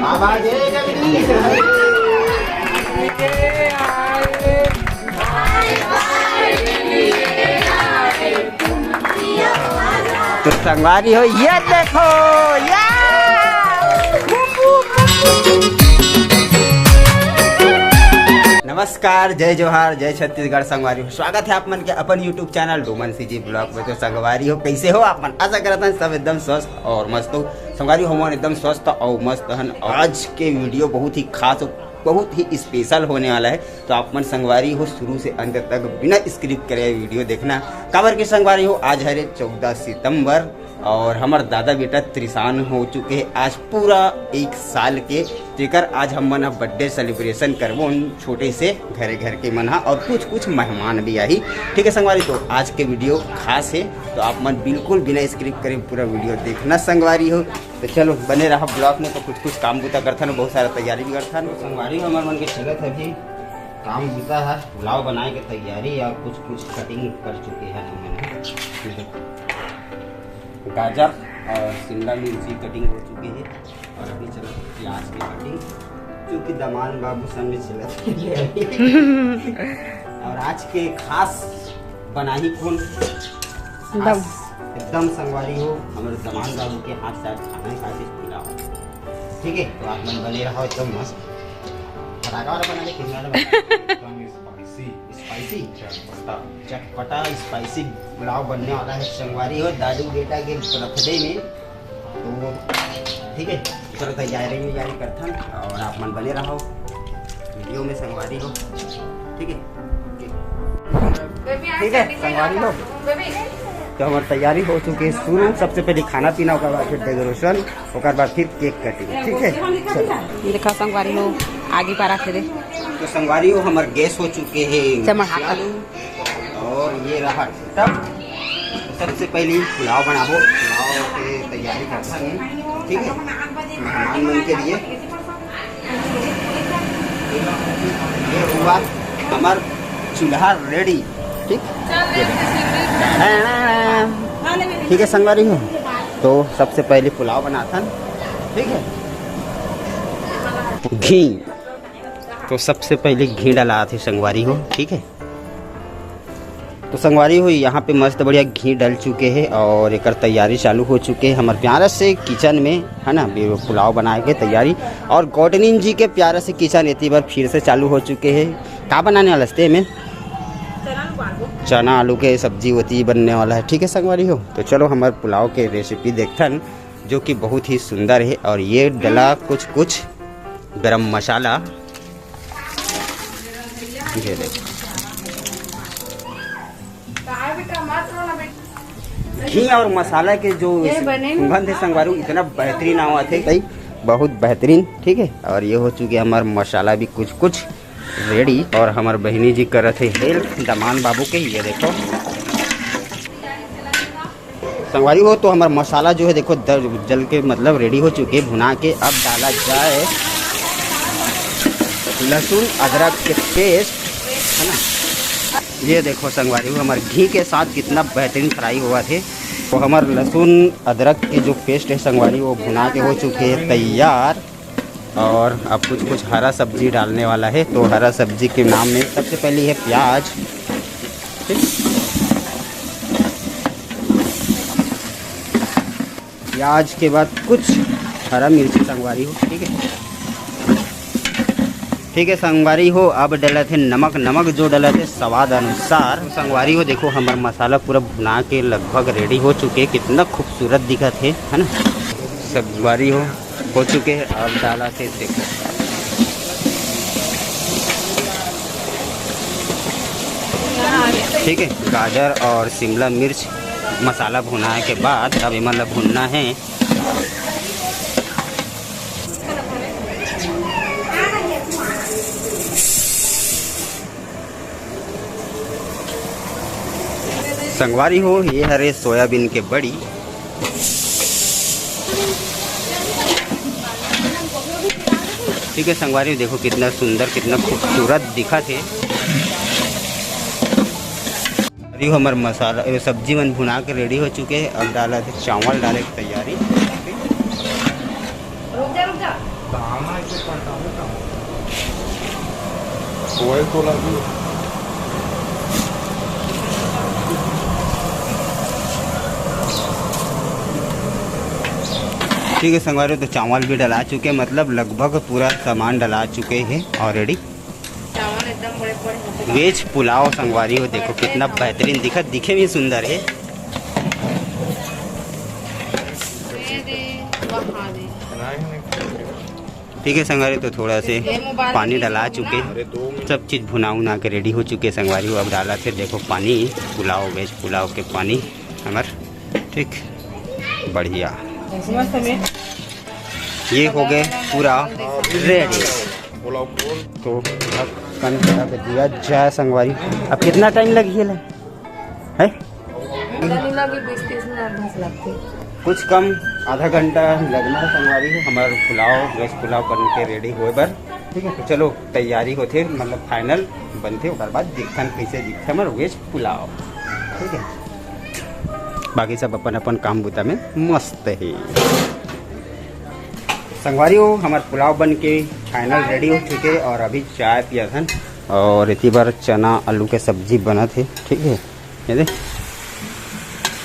बाबा जय जगदीश तो संगवारी हो ये देखो या नमस्कार, जय जोहार, जय छत्तीसगढ़। संगवारी हो स्वागत है आप मन के अपन YouTube channel Doman CG blog में। तो संगवारी हो कैसे हो आप मन? आशा करता हूं सब एकदम स्वस्थ और मस्त हो। संगवारी हो मन एकदम स्वस्थ और मस्त हन। आज के वीडियो बहुत ही खास बहुत ही स्पेशल होने वाला है। तो आप मन संगवारी हो शुरू से अंत तक बिना स्क्रिप्ट करे वीडियो देखना। काबर के संगवारी हो आज है 14 सितंबर और हमार दादा बेटा त्रिशान हो चुके हैं आज पूरा 1 साल के। जेकर आज हम मन बर्थडे सेलिब्रेशन करबो छोटे से घरे घर के मन और कुछ मेहमान भी आई। ठीक है संगवारी, तो आज के वीडियो खास है तो आप मन बिल्कुल बिना स्क्रिप्ट करे पूरा वीडियो देखना संगवारी हो। तो चलो बने रहा ब्लॉग में। तो कुछ काम बूता करता ना, बहुत सारा तैयारी भी करता ना। संगवारी हो हमारे मन के चलत है अभी काम बूता है, पुलाव बनाए के तैयारी और कुछ कटिंग कर चुके हैं हमने। गाजर और शिमला मिर्ची कटिंग हो चुकी है और अभी चलो प्याज की कटिंग, क्योंकि दमान बाबू संग चलत और आज के खास बनाही कौन एकदम संगवारी हो हमारे दमान बाबू के हाथ से आज खाना खाते खिलाओ। ठीक है, तो आप मन बने रहो एकदम मस्त। फटाका वाला बना के स्पाइसी चटपटा स्पाइसी पुलाव बनने वाला है संगवारी हो दादू बेटा के बर्थडे में। तो ठीक है, चलो तैयारी करता और आप मन बने रहो वीडियो में संगवारी हो। ठीक है संगवारी हो, तो हमारी तैयारी हो चुकी है शुरू। सबसे पहले खाना पीना, उसके बाद फिर डेकोरेशन, उसके बाद फिर केक कटिंग। ठीक है देखा संगवारी हो आगे पारा खेले। तो संगवारी हो हमारे गैस हो चुके हैं और ये रहा तब सबसे पहले पुलाव बनाबो। पुलाव की तैयारी करता हूँ। ठीक है, मेहमान मन के लिए ये हुआ हमार चूल्हा रेडी। ठीक है संगवारी हो, तो सबसे पहले पुलाव बनाता। ठीक है, घी तो सबसे पहले घी डाला थे संगवारी हो। ठीक है, तो संगवारी हो यहाँ पे मस्त बढ़िया घी डल चुके हैं और एक तैयारी चालू हो चुके हैं हमारे प्यारा से किचन में, है ना। पुलाव बनाए के तैयारी और गॉडनिन जी के प्यारा से किचन इतनी बार फिर से चालू हो चुके हैं। क्या बनाने वाला है में? चना आलू के सब्जी होती बनने वाला है। ठीक है संगवारी हो, तो चलो हमारे पुलाव के रेसिपी देखथन जो कि बहुत ही सुंदर है। और ये डला कुछ गरम मसाला, ये घी और मसाला के जो सुगंध है संगवारी इतना बेहतरीन आवा थे, बहुत बेहतरीन। ठीक है, और ये हो चुके हमारे मसाला भी कुछ रेडी और हमारे बहनी जी कर रहे थे हेल्प दमान बाबू के। ये देखो संगवारी हो, तो हमारा मसाला जो है देखो जल के मतलब रेडी हो चुके भुना के। अब डाला जाए लहसुन अदरक के पेस्ट, है ना। ये देखो संगवारी हो हमारे घी के साथ कितना बेहतरीन फ्राई हुआ थे। तो हमारे लहसुन अदरक के जो पेस्ट है संगवारी वो भुना के हो चुके हैं तैयार। और अब कुछ हरा सब्जी डालने वाला है। तो हरा सब्जी के नाम में सबसे पहले है प्याज। प्याज के बाद कुछ हरा मिर्ची संगवारी हो। ठीक है संगवारी हो, अब डला थे नमक जो डला थे स्वाद अनुसार। संगवारी हो देखो हमारा मसाला पूरा भुना के लगभग रेडी हो चुके, कितना खूबसूरत दिखा थे, है ना। संगवारी हो चुके हैं। अब डाला थे देखो ठीक है गाजर और शिमला मिर्च मसाला भुनाने के बाद अब मतलब भुनना है। संगवारी हो ये हरे सोयाबीन के बड़ी। ठीक है संगवारी देखो कितना सुंदर कितना खूबसूरत दिखा थे। ये हमारे मसाला ये सब्जी मन भुना के रेडी हो चुके हैं। अब डाला थे चावल डाले की तैयारी। ठीक है संगवारी, तो चावल भी डला चुके, मतलब लगभग पूरा सामान डला चुके हैं ऑलरेडी। चावल एकदम बड़े वेज पुलाव संगवारी हो, देखो कितना बेहतरीन दिखे भी सुंदर है। ठीक है संगवारी, तो थोड़ा से पानी डला चुके, सब चीज़ भुना उना के रेडी हो चुके संगवारी हो। अब डाला थे देखो पानी, पुलाव वेज पुलाव के पानी हमार। ठीक बढ़िया, ये हो गए पूरा रेडी। तो अब कन करा के दिया जाए संगवारी। अब कितना टाइम लगी है? कुछ कम आधा घंटा लगना है संगवारी है हमारे पुलाव वेज पुलाव बन के रेडी हुए बर। ठीक है, तो चलो तैयारी होते, मतलब फाइनल बनते, उसके बाद दिखन कैसे दिखते हमारे वेज पुलाव। ठीक है, बाकी सब अपन अपन काम बुता में मस्त है संगवारी हो। हमारे पुलाव बन के फाइनल रेडी हो चुके और अभी चाय पिया था और इतनी बार चना आलू के सब्जी बना थे। ठीक है, ये देख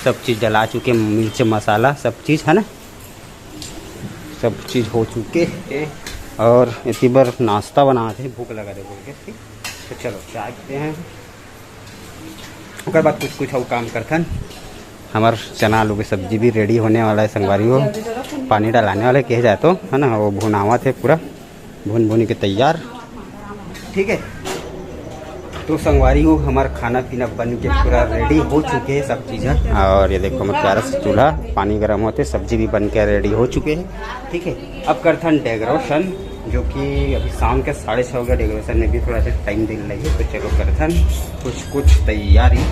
सब चीज़ डला चुके, मिर्च मसाला सब चीज़ है ना, सब चीज़ हो चुके है। और इतनी बार नाश्ता बना थे, भूख लगा दे बोल के। ठीक, तो चलो चाय पीते हैं, उसके बाद कुछ कुछ और काम करथन। हमार चना आलू की सब्जी भी रेडी होने वाला है संगवारी हो। पानी डालाने वाले कहे जाए तो है ना, वो भुनावा थे पूरा भुन भुन के तैयार। ठीक है, तो संगवारी हो हमारा खाना पीना बन के पूरा रेडी हो चुके हैं सब चीज़ें। और ये देखो हमारे प्यारा से चूल्हा पानी गर्म होते, सब्जी भी बन के रेडी हो चुके हैं। ठीक है, अब करथन डेकोरेशन, जो कि अभी शाम के 6:30 हो गया। डेकोरेशन में भी थोड़ा सा टाइम दे रही है, तो चलो करथन कुछ तैयारी।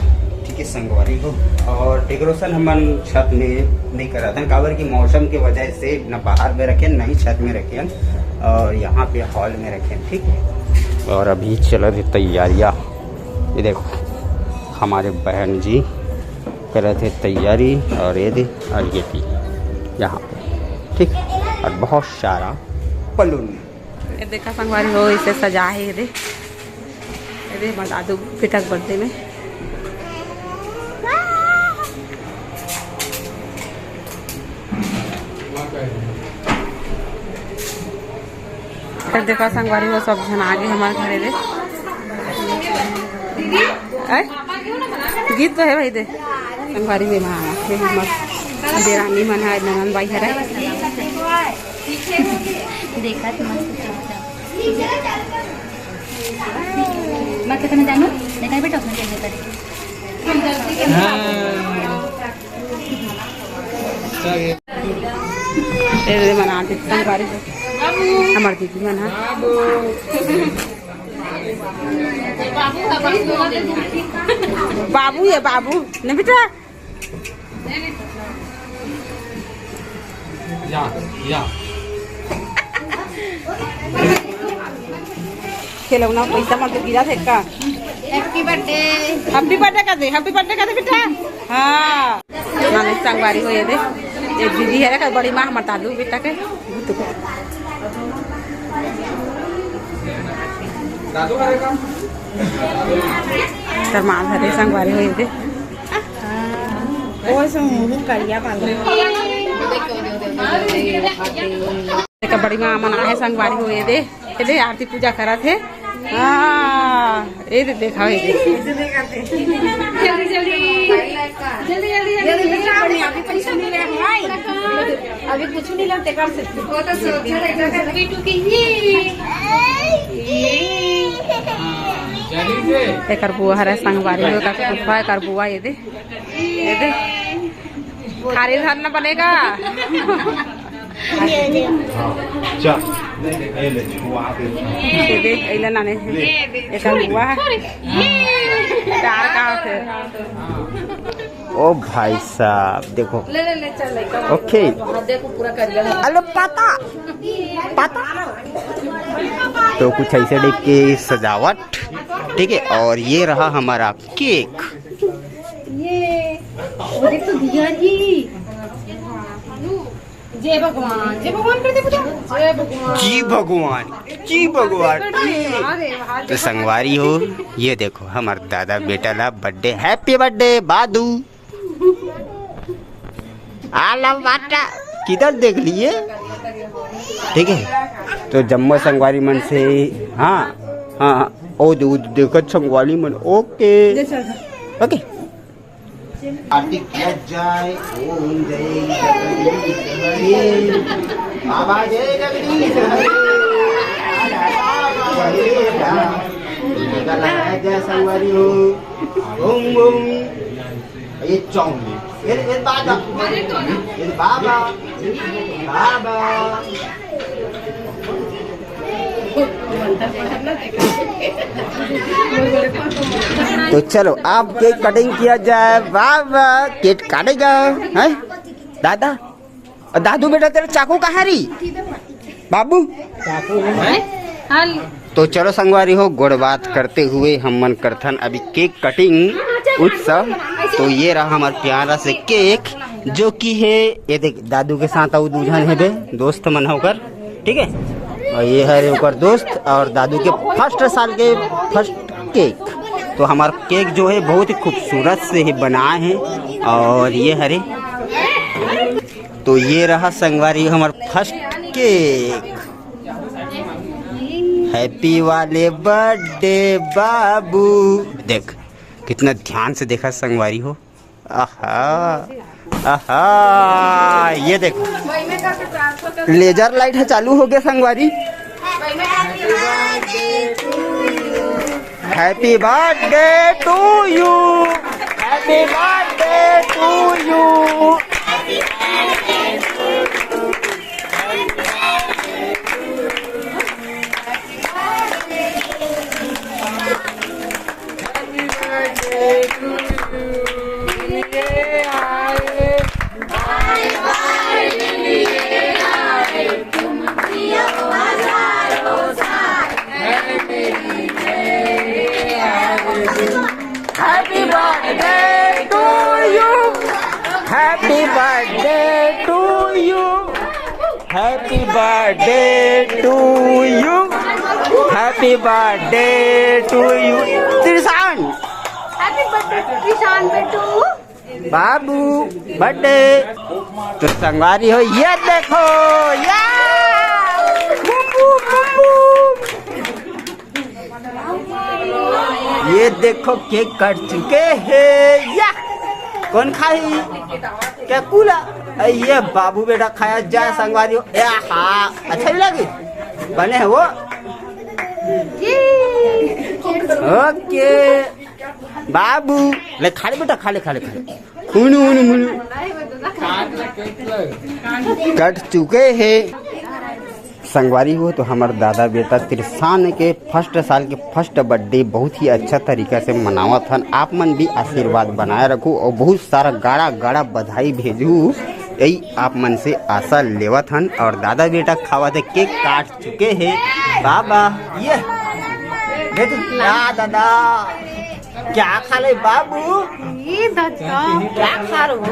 ठीक है संगवारी हो, और डेकोरेशन हम छत में नहीं करा था, काबर की मौसम की वजह से न बाहर में रखे न ही छत में रखे, और यहाँ पे हॉल में रखे। ठीक है, और अभी चल रही तैयारियाँ। ये देखो हमारे बहन जी कर रहे थे तैयारी, और ये दे और ये थी यहाँ पे। ठीक, और बहुत सारा बलून। ये देखा संगवारी हो, इसे सजा है। ये दे दादू पिटक बर्थडे में। फिर देखा संगवारी हो, सब जन आगे हमारे घरे दे। गीत तो है भाई दे संगवारी में देरानी मन है, ननन बाई है। देखा मत करना जानो देखा बेटा अपने चलने करे तेरे मना दे संगवारी हमार दीदी मना। बाबू ये बाबू ने बेटा या खिलौना पैसा मत गिरा थे का। हैप्पी बर्थडे कर दे, हैप्पी बर्थडे कर दे बेटा। हाँ नानी संगवारी हो, ये दे ये दीदी है का बड़ी माँ हमारे दादू बेटा के माँ धरे संगवारी हो। ये दे बड़ी माँ मना है संगवारी हो। ये दे आरती पूजा करा थे। हाँ ये देखा, ये अभी कुछ नहीं लगते कर सकते। कर बुआ हरा संगवारी हो का कुफा कर बुआ। ये दे थारी धरना बनेगा। नाने ओ भाई साहब देखो, ओके अरे पता तो कुछ ऐसे देख के सजावट। ठीक है, और ये रहा हमारा केक। भैया जी जय भगवान कर दे बेटा, जय भगवान। जी भगवान, जी भगवान। अरे तो संगवारी हो, ये देखो हमारे दादा बेटा ला बर्थडे, हैप्पी बर्थडे बादू। आला बाटा किधर देख लिए, ठीक है। तो जम्मू संगवारी मन से हाँ हाँ ओ देखो संगवारी मन, ओके ओके। आरती किया जाए, ओम जय जगदीश हरे, बाबा जय जगदीश हरे, जय संगवारी हो, ओम ओम। ये चौंग ये बाबा, ये बाबा बाबा। तो चलो आप केक कटिंग किया जाए। बाबा केक काटेगा है दादा। और दादू बेटा तेरा चाकू कहाँ रही बाबू? तो चलो संगवारी हो, गुड़ बात करते हुए हम मन करथन अभी केक कटिंग उत्सव। तो ये रहा हमारा प्यारा से केक, जो कि है ये देख दादू के साथ और दूजन है बे दोस्त मन होकर, ठीक है। और ये है ऊपर दोस्त और दादू के फर्स्ट साल के फर्स्ट केक। तो हमारा केक जो है बहुत ही खूबसूरत से ही बनाए हैं। और ये हरे, तो ये रहा संगवारी हमारा फर्स्ट केक। हैप्पी वाले बर्थडे बाबू। देख कितना ध्यान से देखा संगवारी हो। आहा आहा, ये देखो लेजर लाइट है चालू हो गया संगवारी। Happy birthday to you, happy birthday to you. Happy birthday to you, happy birthday to you, happy birthday to you, happy birthday to you। Trishan, happy birthday Trishan बेटू। बाबू बर्थडे। तो संगवारी हो, ये देखो या ये देखो केक कट चुके हैं। या कौन खाई क्या कूला? ये बाबू बेटा खाया जाए संगवारी हो। हाँ अच्छा भी लगे बने है वो। ओके बाबू ले खा ले बेटा, खा ले खा ले खा ले। उनु उनु उनु कट चुके हैं संगवारी हो। तो हमारे दादा बेटा त्रिशान के फर्स्ट साल के फर्स्ट बर्थडे बहुत ही अच्छा तरीका से मनावत हन। आप मन भी आशीर्वाद बनाए रखो और बहुत सारा गाड़ा गाड़ा बधाई भेजू, यही आप मन से आशा लेवत हन। और दादा बेटा खावा थे केक काट चुके हैं। बाबा ये दादा क्या खा ले बाबू? ये दादा क्या खा रहे हो?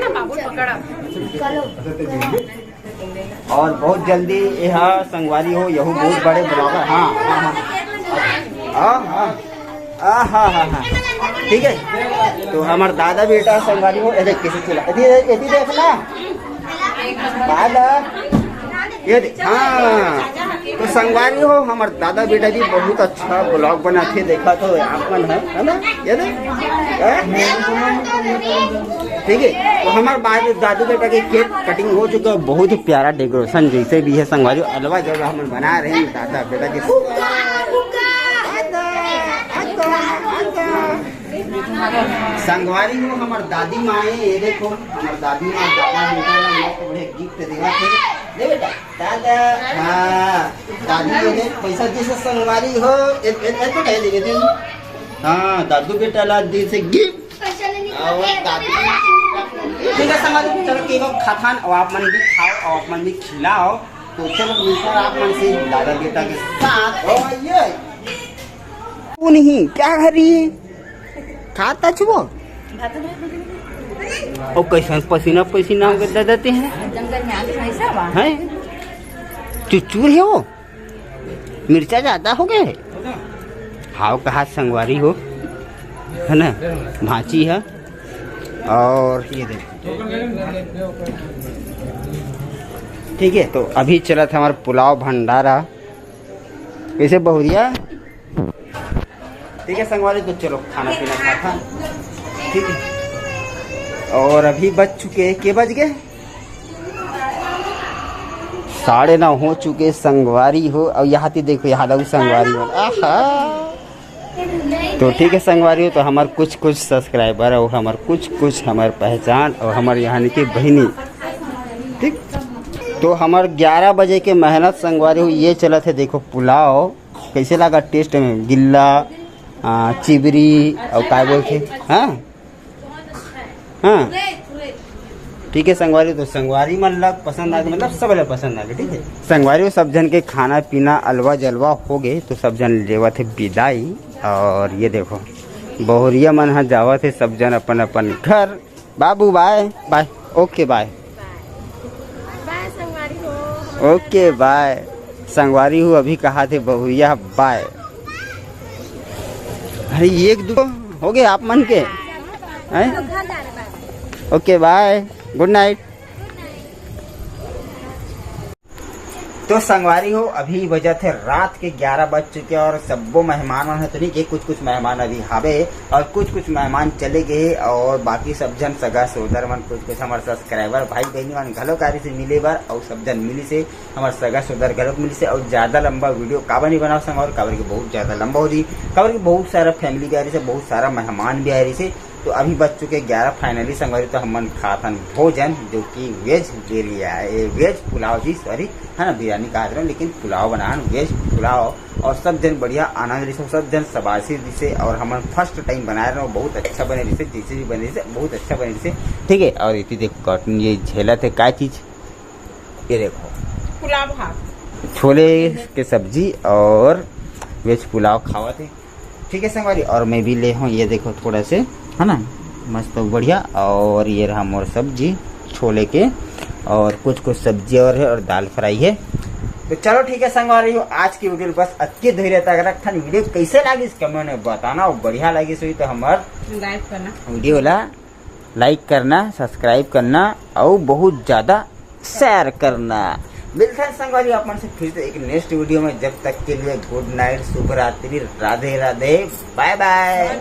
बाबू पकड़ा। और बहुत जल्दी यह संगवारी हो, यहू बहुत बड़े ब्लॉगर। हाँ हाँ हाँ हाँ हाँ हाँ हाँ ठीक है। तो हमारे दादा बेटा संगवारी हो, देख कैसे चला देखना दादा ये हाँ। तो संगवारी हो हमारे दादा बेटा भी बहुत अच्छा ब्लॉग बनाते देखा तो आप मन है ना ये ठीक है। तो हमारे दादू बेटा के केक कटिंग हो चुका है, बहुत ही प्यारा डेकोरेशन जैसे भी है संगवारी अलवा जगह हम बना रहे हैं दादा बेटा के। संगवारी हो हमारे दादी माँ है, ये देखो हमारे दादी माँ दादा बेटा मस्त बड़े गिफ्ट देवा थे दे बेटा दादा। हाँ दादी ने पैसा दी से संगवारी हो ऐसे कह देंगे। हाँ दादू बेटा ला दी से गिफ्ट और दादी ठीक है संगवारी। चलो केक खाथान और आप मन भी खाओ और आप मन भी खिलाओ। तो चलो मिलकर आप मन से दादा बेटा के साथ। और ये नहीं क्या कर रही है खाता छुओ और कैसे पसीना पसीना कर देते हैं। जंगल में आगे ऐसा बा हैं चुचूर है वो, मिर्चा ज्यादा हो गए। हाव कहा संगवारी हो, है ना, भांची है। और ये देखो, ठीक है। तो अभी चला था हमारा पुलाव भंडारा। कैसे बहुरिया, ठीक है संगवारी। तो चलो खाना पीना खाता, ठीक है। और अभी बज चुके, के बज गए 9:30 हो चुके संगवारी हो। और यहाँ थी देखो, यहाँ लग संगवारी हो। आहा, तो ठीक है संगवारी हो। तो हमारे कुछ कुछ सब्सक्राइबर और हमारे कुछ हमारे पहचान और हमारे यहाँ की बहनी, ठीक। तो हमारे 11 बजे के मेहनत संगवारी हो ये चला थे। देखो पुलाव कैसे लगा टेस्ट में, गिल्ला चिबरी और क्या बोलते, हाँ हाँ, ठीक है संगवारी। तो संगवारी मन लग पसंद आ गए, मतलब सब लोग पसंद आ गए, ठीक है संगवारी। सब जन के खाना पीना अलवा जलवा हो गए, तो सब जन लेवा थे विदाई। और ये देखो बहुरिया मन हा जावा थे सब जन अपन अपन घर। बाबू bye bye, okay bye, bye संगवारी हो। ओके बाय संगवारी हो। अभी कहा थे बहुरिया बाय। अरे 1-2 हो गए आप मन के हैं? Okay bye, good night. तो संगवारी हो अभी बजा थे रात के 11 बज चुके और सबो मेहमान है तो नहीं कि कुछ मेहमान अभी हावे और कुछ मेहमान चले गए। और बाकी सब जन सगा सोदर मन कुछ हमारे सब्सक्राइबर भाई बहनी मन घलो कारी से मिले बार और सब जन मिली से हमारे सगा सोदर घलो मिली से। और ज्यादा लंबा वीडियो काबर नहीं बनाओ संग, और काबर के बहुत ज्यादा लंबा हो रही, काबर के बहुत सारा फैमिली भी आ रही से, बहुत सारा मेहमान भी आ रही से। तो अभी बज चुके 11 फाइनली संगवारी। तो हम खातन भोजन जो कि वेज वेज पुलाव जी, सॉरी है ना, बिरयानी कहा रहे लेकिन पुलाव बना वेज पुलाव। और सब जन बढ़िया आनंद रही से, सब जन सबासी से। और हम फर्स्ट टाइम बना रहे हो, बहुत अच्छा बने रही से, जैसे भी बने रही से बहुत अच्छा बने रही से, ठीक है। और इतनी देखो कॉटन ये झेला थे क्या चीज, ये देखो पुलाव भात, छोले के सब्जी और वेज पुलाव खावा थे, ठीक है संगवारी। और मैं भी ले हूँ, ये देखो थोड़ा से है ना मस्त बढ़िया। और ये रहा मोर सब्जी छोले के, और कुछ सब्जी और है, और दाल फ्राई है। तो चलो ठीक है संगवारी हो, आज की वीडियो बस अति धैर्य तक रखा। वीडियो कैसे लगी कमेंट में बताना, और बढ़िया लगी सो तो हमारे लाइक करना, वीडियो ला लाइक करना, सब्सक्राइब करना और बहुत ज्यादा शेयर करना। मिलते हैं संगवारी अपन से फिर से एक नेक्स्ट वीडियो में। जब तक के लिए गुड नाइट, शुभ रात्रि, राधे राधे, बाय बाय।